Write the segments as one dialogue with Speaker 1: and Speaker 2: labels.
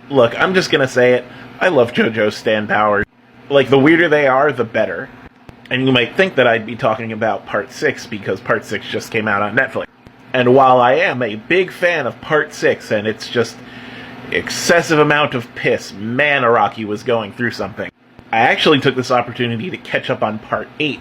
Speaker 1: Look, I'm just gonna say it. I love JoJo's stand powers. Like, the weirder they are, the better. And you might think that I'd be talking about Part 6 because Part 6 just came out on Netflix. And while I am a big fan of Part 6, and it's just excessive amount of piss, man, Araki was going through something. I actually took this opportunity to catch up on Part 8.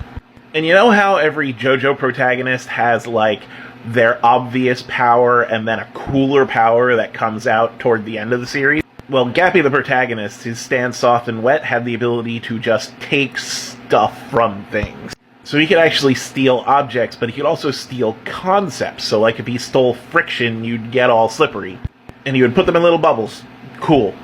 Speaker 1: And you know how every JoJo protagonist has, like, their obvious power and then a cooler power that comes out toward the end of the series? Well, Gappy the protagonist, his stand soft and wet, had the ability to just take stuff from things. So he could actually steal objects, but he could also steal concepts. So, like, if he stole friction, you'd get all slippery. And he would put them in little bubbles. Cool.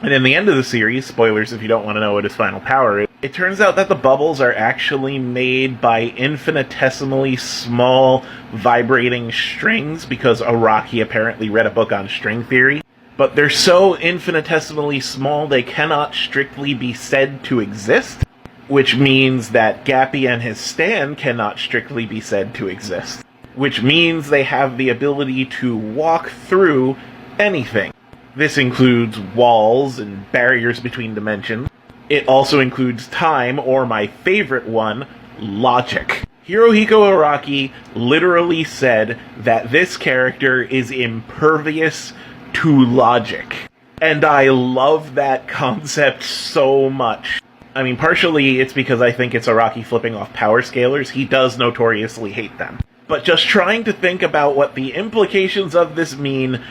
Speaker 1: And in the end of the series, spoilers if you don't want to know what his final power is, it turns out that the bubbles are actually made by infinitesimally small vibrating strings, because Araki apparently read a book on string theory. But they're so infinitesimally small they cannot strictly be said to exist, which means that Gappy and his stand cannot strictly be said to exist. Which means they have the ability to walk through anything. This includes walls and barriers between dimensions. It also includes time, or my favorite one, logic. Hirohiko Araki literally said that this character is impervious to logic. And I love that concept so much. I mean, partially it's because I think it's Araki flipping off power scalers. He does notoriously hate them. But just trying to think about what the implications of this mean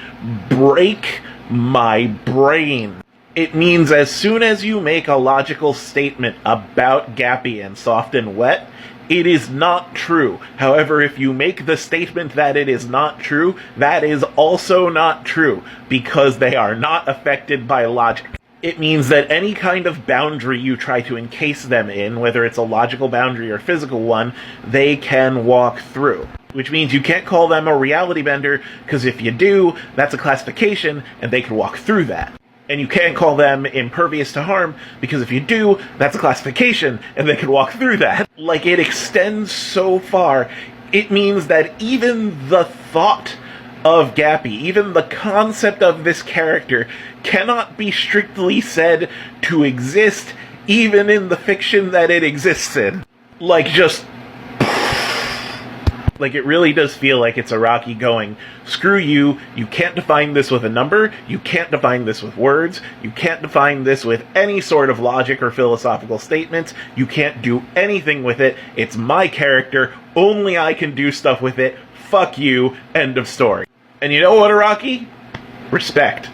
Speaker 1: break my brain. It means as soon as you make a logical statement about Gappy and Soft and Wet, it is not true. However, if you make the statement that it is not true, that is also not true, because they are not affected by logic. It means that any kind of boundary you try to encase them in, whether it's a logical boundary or physical one, they can walk through. Which means you can't call them a reality bender, because if you do, that's a classification, and they can walk through that. And you can't call them impervious to harm, because if you do, that's a classification, and they can walk through that. Like, it extends so far. It means that even the thought of Gappy, even the concept of this character, cannot be strictly said to exist, even in the fiction that it exists in. Like, just... Like, it really does feel like it's Araki going, screw you, you can't define this with a number, you can't define this with words, you can't define this with any sort of logic or philosophical statements, you can't do anything with it, it's my character, only I can do stuff with it, fuck you, end of story. And you know what, Araki? Respect.